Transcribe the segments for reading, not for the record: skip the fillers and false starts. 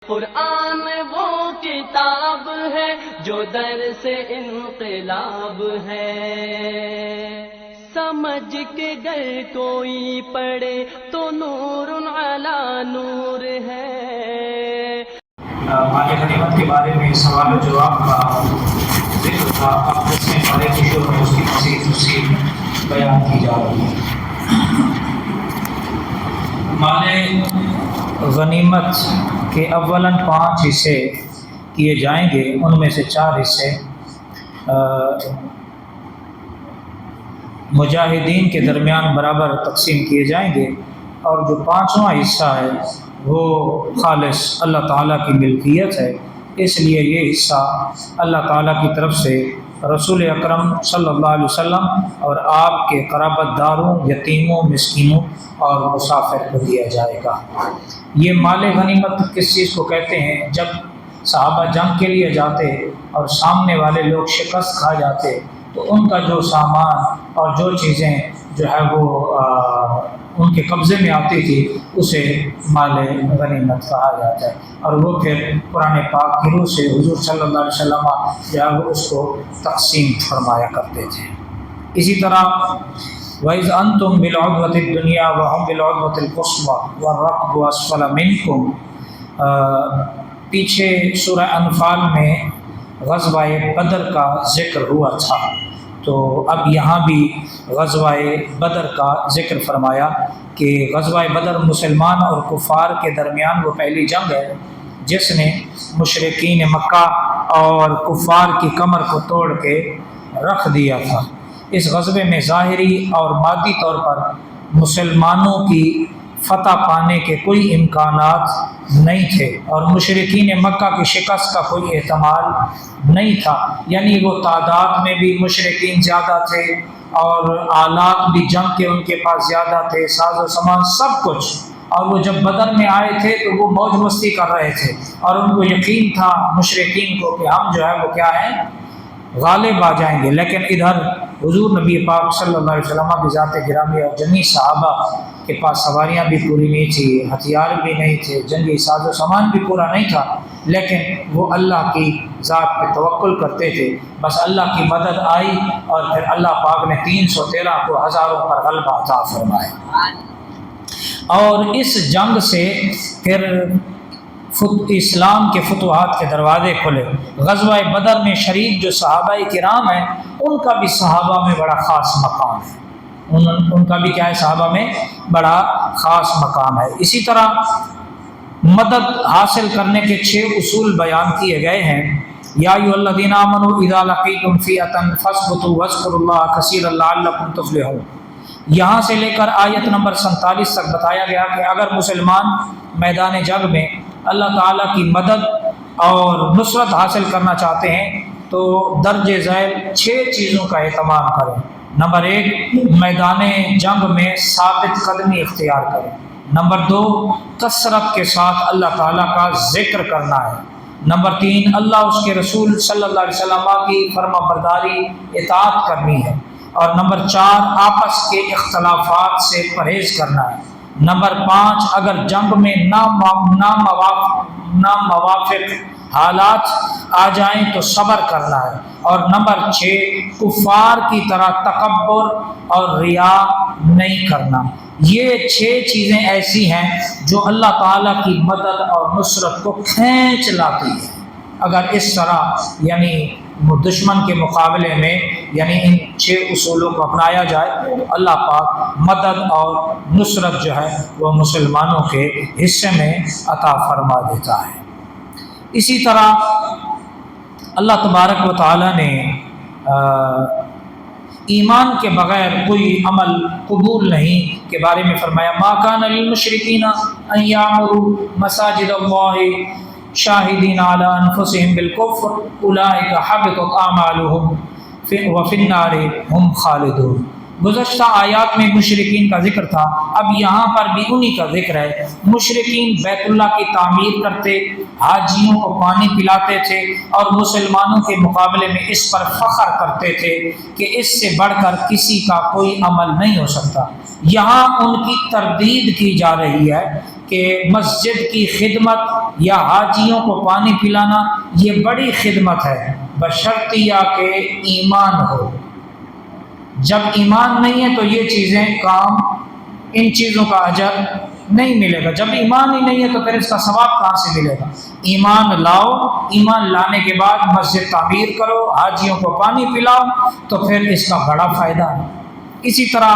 قرآن وہ کتاب ہے جو در سے انقلاب ہے، سمجھ کے گر کوئی پڑھے تو نور علی نور ہے۔ مال غنیمت کے بارے میں سوال و جواب کا ذکر تھا، اب اس میں بڑے خوشیوں میں اس کی مزید تفصیل بیان کی جا رہی ہے۔ مال غنیمت کے اولاً 5 حصے کیے جائیں گے، ان میں سے 4 حصے مجاہدین کے درمیان برابر تقسیم کیے جائیں گے، اور جو 5واں حصہ ہے وہ خالص اللہ تعالیٰ کی ملکیت ہے، اس لیے یہ حصہ اللہ تعالیٰ کی طرف سے رسول اکرم صلی اللہ علیہ وسلم اور آپ کے قرابت داروں، یتیموں، مسکینوں اور مسافر کو دیا جائے گا۔ یہ مال غنیمت کس چیز کو کہتے ہیں؟ جب صحابہ جنگ کے لیے جاتے اور سامنے والے لوگ شکست کھا جاتے تو ان کا جو سامان اور جو چیزیں جو ہے وہ ان کے قبضے میں آتی تھی اسے مال غنیمت کہا جاتا ہے، اور وہ پھر قرآن پاک کی روح سے حضور صلی اللہ علیہ وسلم جو ہے وہ اس کو تقسیم فرمایا کرتے تھے۔ اسی طرح وَإِذْ أَنْتُمْ بِالْعُدْوَةِ الدُّنْيَا وَهُمْ بِالْعُدْوَةِ الْقُصْوَىٰ وَالرَّكْبُ أَسْفَلَ مِنْكُمْ، پیچھے سورہ انفال میں غزوہ بدر کا ذکر ہوا تھا، تو اب یہاں بھی غزوہ بدر کا ذکر فرمایا کہ غزوہ بدر مسلمان اور کفار کے درمیان وہ پہلی جنگ ہے جس نے مشرکین مکہ اور کفار کی کمر کو توڑ کے رکھ دیا تھا۔ اس غزوے میں ظاہری اور مادی طور پر مسلمانوں کی فتح پانے کے کوئی امکانات نہیں تھے، اور مشرکین مکہ کی شکست کا کوئی احتمال نہیں تھا، یعنی وہ تعداد میں بھی مشرکین زیادہ تھے اور آلات بھی جنگ کے ان کے پاس زیادہ تھے، ساز و سامان سب کچھ، اور وہ جب بدر میں آئے تھے تو وہ موج مستی کر رہے تھے، اور ان کو یقین تھا مشرکین کو کہ ہم جو ہے وہ کیا ہیں، غالب آ جائیں گے۔ لیکن ادھر حضور نبی پاک صلی اللہ علیہ وسلم کی ذات گرامی اور جنگی صحابہ کے پاس سواریاں بھی پوری نہیں تھی، ہتھیار بھی نہیں تھے، جنگی ساز و سامان بھی پورا نہیں تھا، لیکن وہ اللہ کی ذات پہ توکل کرتے تھے۔ بس اللہ کی مدد آئی اور پھر اللہ پاک نے 313 کو ہزاروں پر غلبہ عطا فرمایا، اور اس جنگ سے پھر اسلام کے فتوحات کے دروازے کھلے۔ غزوہ بدر میں شریک جو صحابہ کرام ہیں ان کا بھی صحابہ میں بڑا خاص مقام ہے، ان کا بھی کیا ہے، صحابہ میں بڑا خاص مقام ہے۔ اسی طرح مدد حاصل کرنے کے 6 اصول بیان کیے گئے ہیں۔ یا ایھا الذین آمنوا اذا لقیتم فئۃ فاثبتوا واذکروا اللہ کثیرا لعلکم تفلحون، یہاں سے لے کر آیت نمبر 47 تک بتایا گیا کہ اگر مسلمان میدان جنگ میں اللہ تعالیٰ کی مدد اور نصرت حاصل کرنا چاہتے ہیں تو درج ذیل 6 چیزوں کا اہتمام کریں۔ نمبر 1، میدان جنگ میں ثابت قدمی اختیار کریں۔ نمبر 2، کثرت کے ساتھ اللہ تعالیٰ کا ذکر کرنا ہے۔ نمبر 3، اللہ اس کے رسول صلی اللہ علیہ وسلم کی فرما برداری اطاعت کرنی ہے۔ اور نمبر 4، آپس کے اختلافات سے پرہیز کرنا ہے۔ نمبر 5، اگر جنگ میں ناموافق حالات آ جائیں تو صبر کرنا ہے۔ اور نمبر 6، کفار کی طرح تکبر اور ریا نہیں کرنا۔ یہ 6 چیزیں ایسی ہیں جو اللہ تعالیٰ کی مدد اور نصرت کو کھینچ لاتی ہے۔ اگر اس طرح یعنی دشمن کے مقابلے میں یعنی ان 6 اصولوں کو اپنایا جائے تو اللہ پاک مدد اور نصرت جو ہے وہ مسلمانوں کے حصے میں عطا فرما دیتا ہے۔ اسی طرح اللہ تبارک و تعالیٰ نے ایمان کے بغیر کوئی عمل قبول نہیں کے بارے میں فرمایا، ما کان للمشرکین ان یعمروا مساجد اللہ شاہدین علی انفسہم بالکفر اولئک حبطت اعمالہم وفی النار ہم خالدون۔ گزشتہ آیات میں مشرکین کا ذکر تھا، اب یہاں پر بھی انہی کا ذکر ہے۔ مشرکین بیت اللہ کی تعمیر کرتے، حاجیوں کو پانی پلاتے تھے اور مسلمانوں کے مقابلے میں اس پر فخر کرتے تھے کہ اس سے بڑھ کر کسی کا کوئی عمل نہیں ہو سکتا۔ یہاں ان کی تردید کی جا رہی ہے کہ مسجد کی خدمت یا حاجیوں کو پانی پلانا یہ بڑی خدمت ہے، بشرطیہ کہ ایمان ہو۔ جب ایمان نہیں ہے تو یہ چیزیں کام، ان چیزوں کا اجر نہیں ملے گا۔ جب ایمان ہی نہیں ہے تو پھر اس کا ثواب کہاں سے ملے گا؟ ایمان لاؤ، ایمان لانے کے بعد مسجد تعمیر کرو، حاجیوں کو پانی پلاؤ، تو پھر اس کا بڑا فائدہ ہے۔ اسی طرح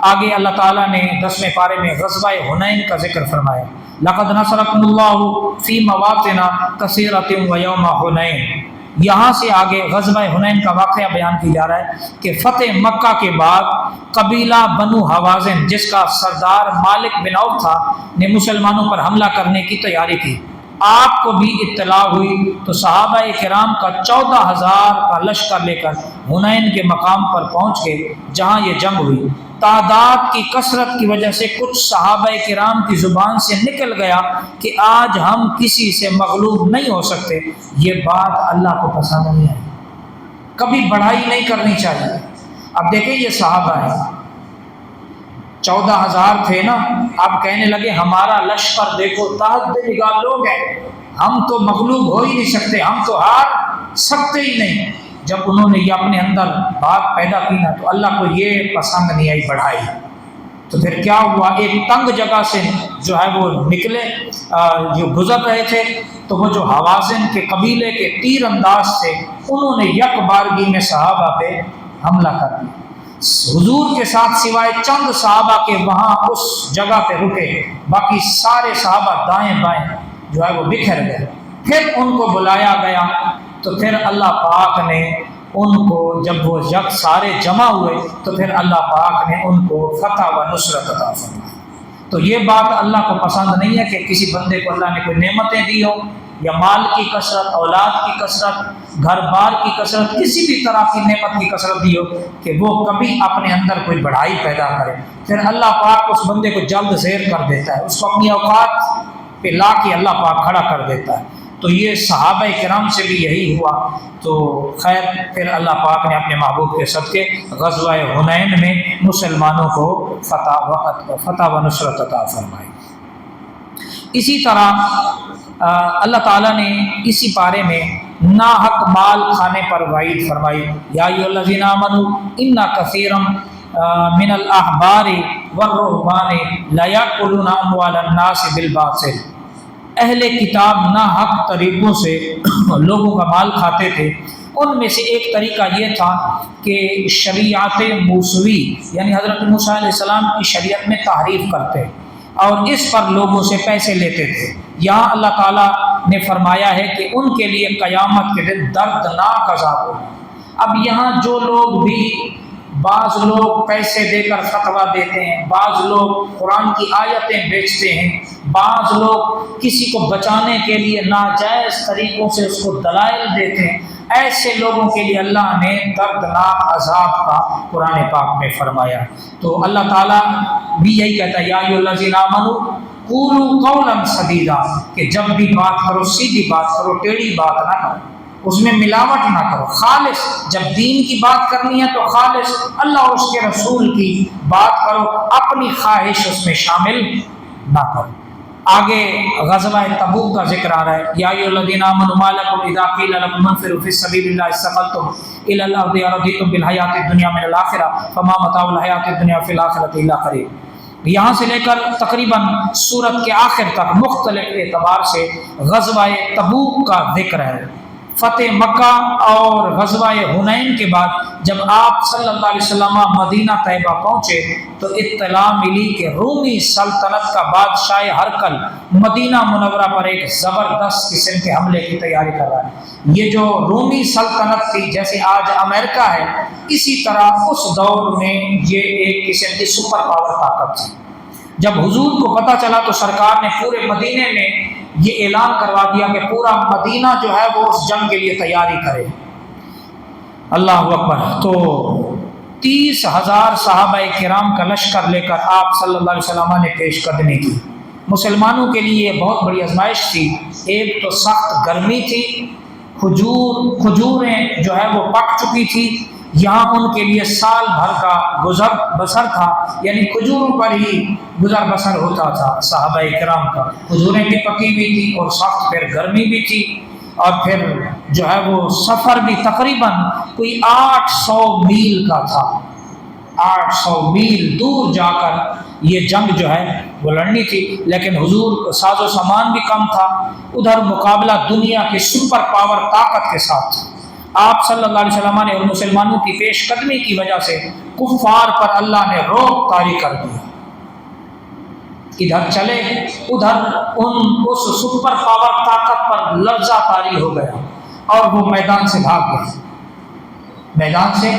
آگے اللہ تعالیٰ نے 10ویں پارے میں غزوہ حنین کا ذکر فرمایا، لقد نصرکم اللہ فی مواطن کثیرۃ ویوم حنین۔ یہاں سے آگے غزوہ حنین کا واقعہ بیان کیا جا رہا ہے کہ فتح مکہ کے بعد قبیلہ بنو حوازن، جس کا سردار مالک بن عوف تھا، نے مسلمانوں پر حملہ کرنے کی تیاری کی۔ آپ کو بھی اطلاع ہوئی تو صحابہ کرام کا 14,000 کا لشکر لے کر حنین کے مقام پر پہنچ گئے جہاں یہ جنگ ہوئی۔ تعداد کی کثرت کی وجہ سے کچھ صحابہ کرام کی زبان سے نکل گیا کہ آج ہم کسی سے مغلوب نہیں ہو سکتے۔ یہ بات اللہ کو پسند نہیں آئی۔ کبھی بڑائی نہیں کرنی چاہیے۔ اب دیکھیں یہ صحابہ ہیں، 14,000 تھے نا، اب کہنے لگے ہمارا لشکر دیکھو، تحت نگاہ لوگ ہیں، ہم تو مغلوب ہو ہی نہیں سکتے، ہم تو ہار سکتے ہی نہیں۔ جب انہوں نے یہ اپنے اندر بات پیدا کی نا تو اللہ کو یہ پسند نہیں آئی بڑھائی۔ تو پھر کیا ہوا، ایک تنگ جگہ سے جو ہے وہ نکلے، جو گزر رہے تھے، تو وہ جو حوازن کے قبیلے کے تیر انداز تھے، انہوں نے یک بارگی میں صحابہ پہ حملہ کر دیا۔ حضور کے ساتھ سوائے چند صحابہ کے وہاں اس جگہ پہ رکے، باقی سارے صحابہ دائیں بائیں جو ہے وہ بکھر گئے۔ پھر ان کو بلایا گیا تو پھر اللہ پاک نے ان کو، جب وہ سارے جمع ہوئے تو پھر اللہ پاک نے ان کو فتح و نصرت عطا فرمائی۔ تو یہ بات اللہ کو پسند نہیں ہے کہ کسی بندے کو اللہ نے کوئی نعمتیں دی ہوں، یا مال کی کثرت، اولاد کی کثرت، گھر بار کی کثرت، کسی بھی طرح کی نعمت کی کثرت دی ہو، کہ وہ کبھی اپنے اندر کوئی بڑائی پیدا کرے۔ پھر اللہ پاک اس بندے کو جلد زیر کر دیتا ہے، اس کو اپنی اوقات پہ لا کے اللہ پاک کھڑا کر دیتا ہے۔ تو یہ صحابہ کرام سے بھی یہی ہوا۔ تو خیر پھر اللہ پاک نے اپنے محبوب کے صدقے غزوہ حنین میں مسلمانوں کو فتح و نصرت عطا فرمائی۔ اسی طرح اللہ تعالیٰ نے اسی پارے میں ناحق مال کھانے پر وعید فرمائی، یا ایھا الذین آمنوا ان کثیرا من الاحبار والرہبان لیأکلون اموال الناس بالباطل۔ اہل کتاب ناحق طریقوں سے لوگوں کا مال کھاتے تھے۔ ان میں سے ایک طریقہ یہ تھا کہ شریعت موسوی یعنی حضرت موسیٰ علیہ السلام کی شریعت میں تحریف کرتے اور اس پر لوگوں سے پیسے لیتے تھے۔ یہاں اللہ تعالیٰ نے فرمایا ہے کہ ان کے لیے قیامت کے دن دردناک عذاب ہوگا۔ اب یہاں جو لوگ بھی، بعض لوگ پیسے دے کر فتویٰ دیتے ہیں، بعض لوگ قرآن کی آیتیں بیچتے ہیں، بعض لوگ کسی کو بچانے کے لیے ناجائز طریقوں سے اس کو دلائل دیتے ہیں، ایسے لوگوں کے لیے اللہ نے دردناک عذاب کا قرآن پاک میں فرمایا۔ تو اللہ تعالیٰ بھی یہی کہتا ہے، یا ایھا الذین آمنوا قولوا قولا سدیدا، کہ جب بھی بات کرو سیدھی بات کرو، ٹیڑھی بات نہ کرو، اس میں ملاوٹ نہ کرو، خالص جب دین کی بات کرنی ہے تو خالص اللہ اور اس کے رسول کی بات کرو، اپنی خواہش اس میں شامل نہ کرو۔ آگے غزوہ تبوک کا ذکر آ رہا ہے، یا ایھا الذین آمنوا ما لکم اذا قیل لکم انفروا فی سبیل اللہ اثقلتم الی الارض ارضیتم بالحیاۃ الدنیا من الآخرہ فما متاع الحیاۃ الدنیا فی الآخرۃ الا قلیل۔ یہاں سے لے کر تقریباً سورت کے آخر تک مختلف اعتبار سے غزوہ تبوک کا ذکر ہے۔ فتح مکہ اور غزوہ حنین کے بعد جب آپ صلی اللہ علیہ وسلم مدینہ طیبہ پہنچے تو اطلاع ملی کہ رومی سلطنت کا بادشاہ ہرقل مدینہ منورہ پر ایک زبردست قسم کے حملے کی تیاری کر رہا ہے۔ یہ جو رومی سلطنت تھی، جیسے آج امریکہ ہے، اسی طرح اس دور میں یہ ایک قسم کی سپر پاور طاقت تھی۔ جب حضور کو پتہ چلا تو سرکار نے پورے مدینے میں یہ اعلان کروا دیا کہ پورا مدینہ جو ہے وہ اس جنگ کے لیے تیاری کرے۔ اللہ اکبر۔ تو 30,000 صحابہ کرام کا لشکر لے کر آپ صلی اللہ علیہ وسلم نے پیش قدمی کی۔ مسلمانوں کے لیے بہت بڑی آزمائش تھی۔ ایک تو سخت گرمی تھی، کھجوریں جو ہے وہ پک چکی تھی، یہاں ان کے لیے سال بھر کا گزر بسر تھا، یعنی کھجوروں پر ہی گزر بسر ہوتا تھا صحابہ کرام کا۔ کھجوریں بھی پکی ہوئی تھی اور سخت پھر گرمی بھی تھی، اور پھر جو ہے وہ سفر بھی تقریباً کوئی 800 میل کا تھا۔ 800 میل دور جا کر یہ جنگ جو ہے وہ لڑنی تھی، لیکن حضور کو ساز و سامان بھی کم تھا، ادھر مقابلہ دنیا کی سپر پاور طاقت کے ساتھ۔ آپ صلی اللہ علیہ وسلم نے اور مسلمانوں کی پیش قدمی کی وجہ سے کفار پر اللہ نے روک طاری کر دیا، ادھر چلے ادھر اس سپر پاور طاقت پر لرزہ طاری ہو گیا، اور وہ میدان سے بھاگ گئے، میدان سے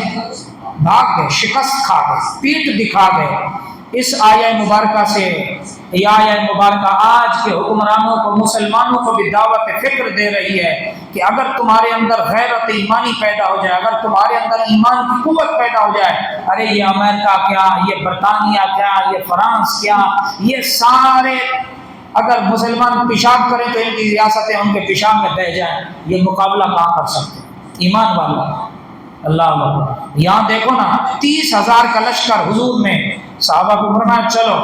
بھاگ گئے، شکست کھا گئے، پیٹ دکھا گئے۔ اس آیہ مبارکہ سے یہ آیہ مبارکہ آج کے حکمرانوں کو، مسلمانوں کو بھی دعوت فکر دے رہی ہے کہ اگر تمہارے اندر غیرت ایمانی پیدا ہو جائے، اگر تمہارے اندر ایمان کی قوت پیدا ہو جائے، ارے یہ امریکہ کیا، یہ برطانیہ کیا، یہ فرانس کیا، یہ سارے اگر مسلمان پیشاب کریں تو ان کی ریاستیں ان کے پیشاب میں بہ جائیں، یہ مقابلہ کہاں کر سکتے ہیں ایمان والا؟ اللہ اکبر۔ یہاں دیکھو نا 30,000 کا لشکر حضور نے صحابہ کو فرمایا چلو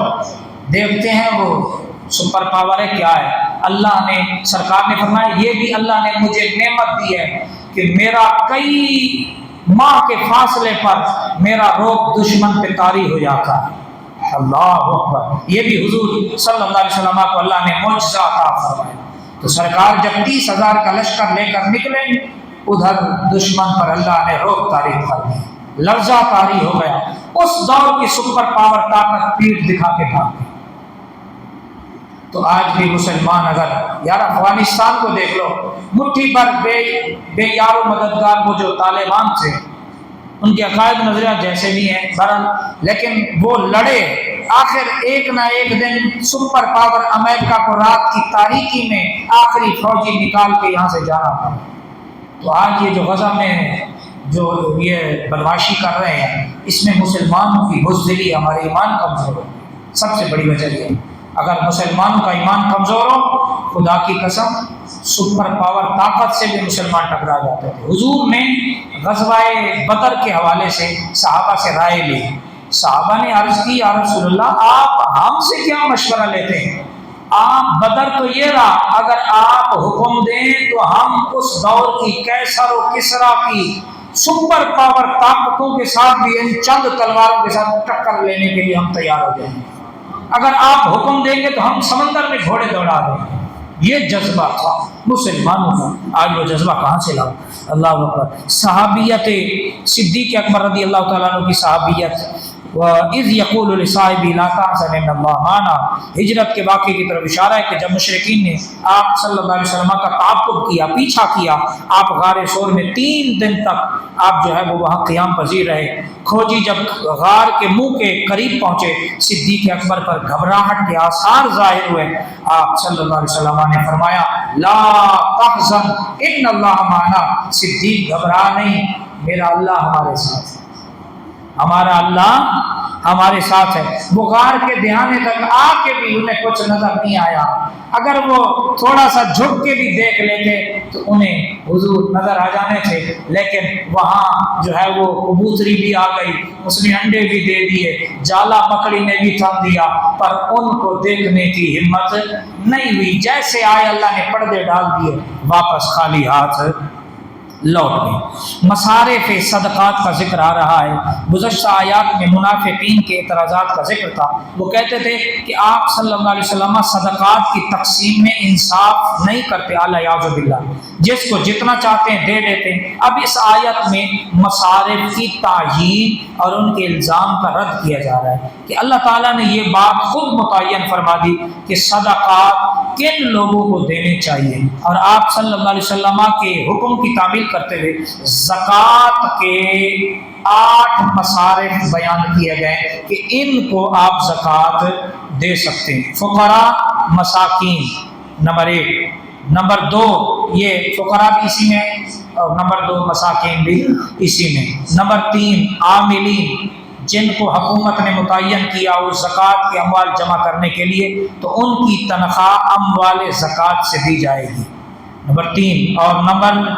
دیکھتے ہیں وہ سپر پاور ہے کیا ہے۔ اللہ نے، سرکار نے فرمایا یہ بھی اللہ نے مجھے نعمت دی ہے کہ میرا کئی ماہ کے فاصلے پر میرا روپ دشمن پہ طاری ہو جاتا ہے۔ اللہ اکبر۔ یہ بھی حضور صلی اللہ علیہ وسلم کو اللہ نے معجزہ عطا فرمایا۔ تو سرکار جب 30,000 کا لشکر لے کر نکلے، ادھر دشمن پر اللہ نے روک طاری کر دی، لرزہ طاری ہو گیا۔ اس دور کی سپر پاور طاقت پیٹ دکھا کے بھاگ گئی۔ تو آج بھی مسلمان اگر یار افغانستان کو دیکھ لو، مٹھی پر بے یار و مددگار وہ جو طالبان تھے، ان کے عقائد نظریات جیسے بھی ہیں بہرحال، لیکن وہ لڑے، آخر ایک نہ ایک دن سپر پاور امریکہ کو رات کی تاریکی میں آخری فوجی نکال کے یہاں سے جانا پڑا۔ تو آج یہ جو غزہ میں جو یہ بدمعاشی کر رہے ہیں، اس میں مسلمانوں کی بزدلی، ہمارے ایمان کمزور ہو، سب سے بڑی وجہ یہ ہے۔ اگر مسلمانوں کا ایمان کمزور ہو، خدا کی قسم سپر پاور طاقت سے بھی مسلمان ٹکرا جاتے تھے۔ حضور نے غزوہ بدر کے حوالے سے صحابہ سے رائے لی۔ صحابہ نے عرض کی یا رسول اللہ آپ ہم سے کیا مشورہ لیتے ہیں؟ آپ بدر تو یہ رہا، اگر آپ حکم دیں تو ہم اس دور کی کیسر و کسرا کی سپر پاور طاقتوں کے ساتھ بھی ان چند تلواروں کے ساتھ ٹکر لینے کے لیے ہم تیار ہو جائیں گے۔ اگر آپ حکم دیں گے تو ہم سمندر میں گھوڑے دوڑا دیں گے۔ یہ جذبہ تھا مسلمانوں کا، آج وہ جذبہ کہاں سے لاؤ؟ اللہ اکبر۔ صحابیت صدیق اکبر رضی اللہ تعالیٰ عنہ کی صحابیت، وَإِذْ يَقُولُ لِصَاحِبِهِ لَا تَحْزَنْ إِنَّ اللَّهَ مَعَنَا، ہجرت کے واقعے کی طرف اشارہ ہے کہ جب مشرکین نے آپ صلی اللہ علیہ وسلم کا تعاقب کیا، پیچھا کیا، آپ غار ثور میں 3 دن تک آپ جو ہے وہ وہاں قیام پذیر رہے۔ کھوجی جب غار کے منہ کے قریب پہنچے، صدیق اکبر پر گھبراہٹ کے آثار ظاہر ہوئے۔ آپ صلی اللہ علیہ وسلم نے فرمایا لا تحزن ان اللہ معنا، صدیق گھبرا نہیں، میرا اللہ ہمارے ساتھ ہے، ہمارا اللہ ہمارے ساتھ ہے۔ وہ غار کے دہانے تک آ کے بھی انہیں کچھ نظر نہیں آیا، اگر وہ تھوڑا سا جھک کے بھی دیکھ لیتے تو انہیں حضور نظر آ جانے تھے، لیکن وہاں جو ہے وہ کبوتری بھی آ گئی، اس نے انڈے بھی دے دیے، جالا مکڑی نے بھی تھم دیا، پر ان کو دیکھنے کی ہمت نہیں ہوئی۔ جیسے آئے اللہ نے پردے ڈال دیے، واپس خالی ہاتھ لوٹ گئے۔ مصارف صدقات کا ذکر آ رہا ہے۔ گزشتہ آیات میں منافقین کے اعتراضات کا ذکر تھا۔ وہ کہتے تھے کہ آپ صلی اللہ علیہ وسلم صدقات کی تقسیم میں انصاف نہیں کرتے، اعوذ باللہ، جس کو جتنا چاہتے ہیں دے دیتے ہیں۔ اب اس آیت میں مصارف کی تعیین اور ان کے الزام کا رد کیا جا رہا ہے کہ اللہ تعالیٰ نے یہ بات خود متعین فرما دی کہ صدقات کن لوگوں کو دینے چاہیے، اور آپ صلی اللہ علیہ وسلم کے حکم کی تعمیل کرتے ہوئے زکوٰۃ کے 8 مصارف بیان کیے گئے کہ ان کو آپ زکوٰۃ دے سکتے ہیں۔ فقراء، مساکین نمبر 1، نمبر 2 یہ فقراء بھی اسی میں، اور نمبر 2 مساکین بھی اسی میں، نمبر 3 عاملین جن کو حکومت نے متعین کیا اس زکوٰۃ کے اموال جمع کرنے کے لیے، تو ان کی تنخواہ اموال زکوٰۃ سے دی جائے گی، نمبر 3۔ اور نمبر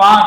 5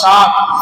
7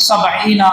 70